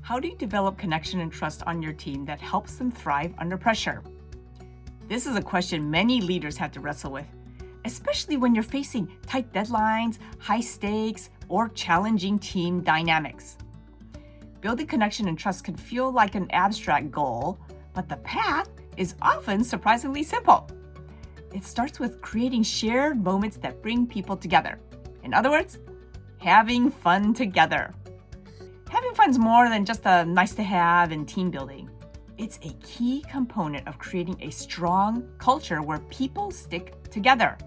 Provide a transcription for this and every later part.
How do you develop connection and trust on your team that helps them thrive under pressure? This is a question many leaders have to wrestle with, especially when you're facing tight deadlines, high stakes, or challenging team dynamics. Building connection and trust can feel like an abstract goal, but the path is often surprisingly simple. It starts with creating shared moments that bring people together. In other words, having fun together. Having fun's more than just a nice to have in team building. It's a key component of creating a strong culture where people stick together.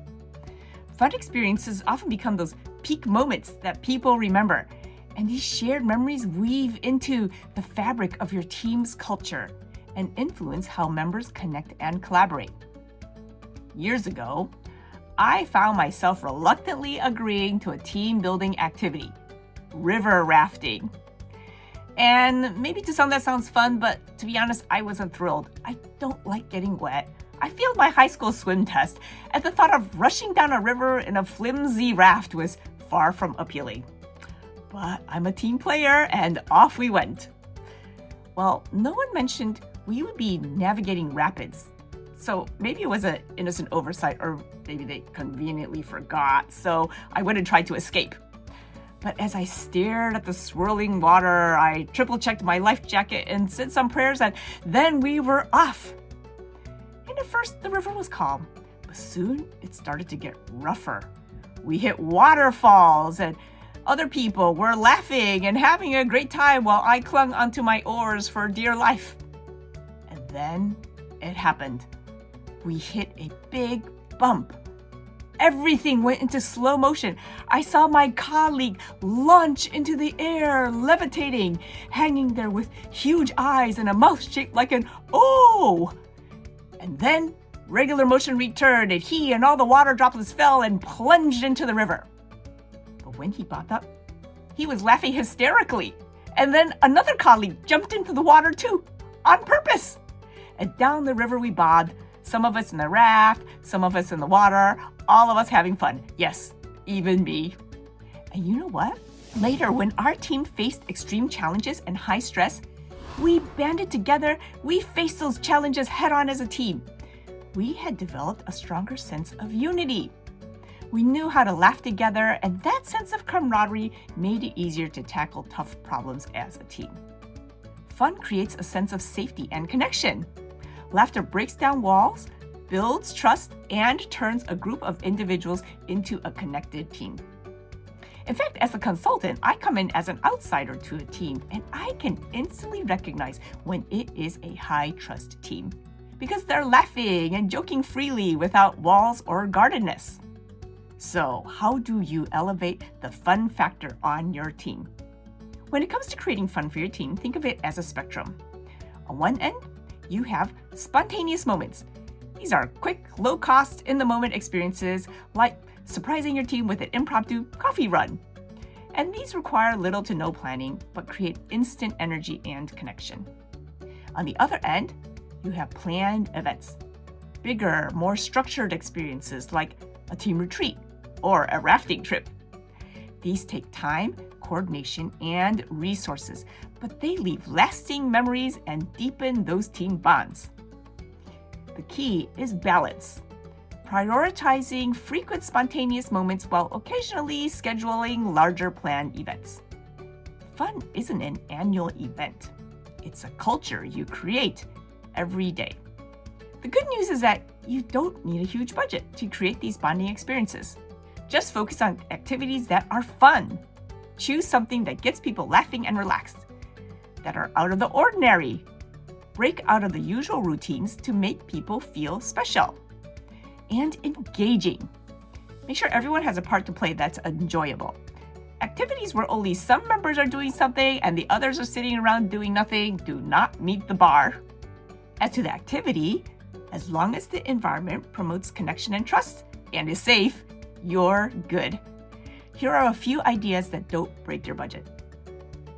Fun experiences often become those peak moments that people remember, and these shared memories weave into the fabric of your team's culture and influence how members connect and collaborate. Years ago, I found myself reluctantly agreeing to a team-building activity, river rafting. And maybe to some that sounds fun, but to be honest, I wasn't thrilled. I don't like getting wet. I failed my high school swim test, and the thought of rushing down a river in a flimsy raft was far from appealing. But I'm a team player, and off we went. Well, no one mentioned we would be navigating rapids. So maybe it was an innocent oversight, or maybe they conveniently forgot, so I went and tried to escape. But as I stared at the swirling water, I triple-checked my life jacket and said some prayers, and then we were off. And at first, the river was calm, but soon it started to get rougher. We hit waterfalls, and other people were laughing and having a great time while I clung onto my oars for dear life. And then it happened. We hit a big bump. Everything went into slow motion. I saw my colleague launch into the air, levitating, hanging there with huge eyes and a mouth shaped like an O. And then regular motion returned, and he and all the water droplets fell and plunged into the river. But when he popped up, he was laughing hysterically. And then another colleague jumped into the water too, on purpose. And down the river we bobbed, some of us in the raft, some of us in the water, all of us having fun. Yes, even me. And you know what? Later, when our team faced extreme challenges and high stress, we banded together. We faced those challenges head on as a team. We had developed a stronger sense of unity. We knew how to laugh together, and that sense of camaraderie made it easier to tackle tough problems as a team. Fun creates a sense of safety and connection. Laughter breaks down walls, builds trust, and turns a group of individuals into a connected team. In fact, as a consultant, I come in as an outsider to a team, and I can instantly recognize when it is a high-trust team because they're laughing and joking freely without walls or guardedness. So, how do you elevate the fun factor on your team? When it comes to creating fun for your team, think of it as a spectrum. On one end, you have spontaneous moments. These are quick, low-cost, in-the-moment experiences like surprising your team with an impromptu coffee run. And these require little to no planning, but create instant energy and connection. On the other end, you have planned events. Bigger, more structured experiences like a team retreat or a rafting trip. These take time, coordination, and resources, but they leave lasting memories and deepen those team bonds. The key is balance. Prioritizing frequent spontaneous moments while occasionally scheduling larger planned events. Fun isn't an annual event. It's a culture you create every day. The good news is that you don't need a huge budget to create these bonding experiences. Just focus on activities that are fun. Choose something that gets people laughing and relaxed, that are out of the ordinary. Break out of the usual routines to make people feel special. And engaging. Make sure everyone has a part to play that's enjoyable. Activities where only some members are doing something and the others are sitting around doing nothing do not meet the bar. As to the activity, as long as the environment promotes connection and trust and is safe, you're good. Here are a few ideas that don't break your budget.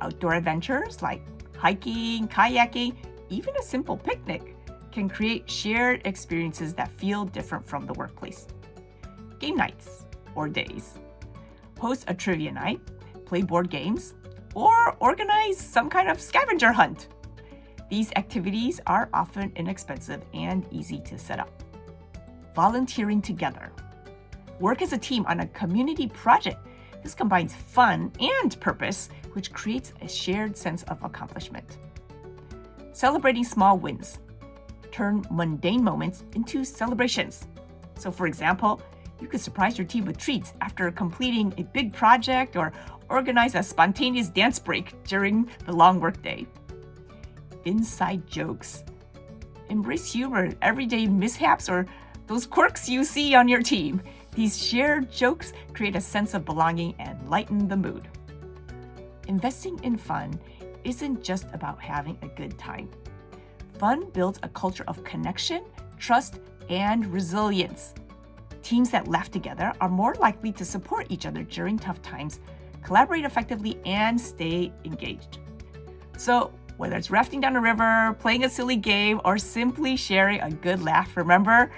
Outdoor adventures like hiking, kayaking, even a simple picnic can create shared experiences that feel different from the workplace. Game nights or days. Host a trivia night, play board games, or organize some kind of scavenger hunt. These activities are often inexpensive and easy to set up. Volunteering together. Work as a team on a community project. This combines fun and purpose, which creates a shared sense of accomplishment. Celebrating small wins. Turn mundane moments into celebrations. So for example, you could surprise your team with treats after completing a big project or organize a spontaneous dance break during the long workday. Inside jokes. Embrace humor, everyday mishaps, or those quirks you see on your team. These shared jokes create a sense of belonging and lighten the mood. Investing in fun isn't just about having a good time. Fun builds a culture of connection, trust, and resilience. Teams that laugh together are more likely to support each other during tough times, collaborate effectively, and stay engaged. So, whether it's rafting down a river, playing a silly game, or simply sharing a good laugh, remember,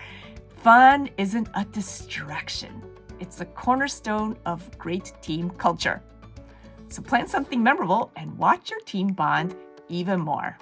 fun isn't a distraction. It's a cornerstone of great team culture. So plan something memorable and watch your team bond even more.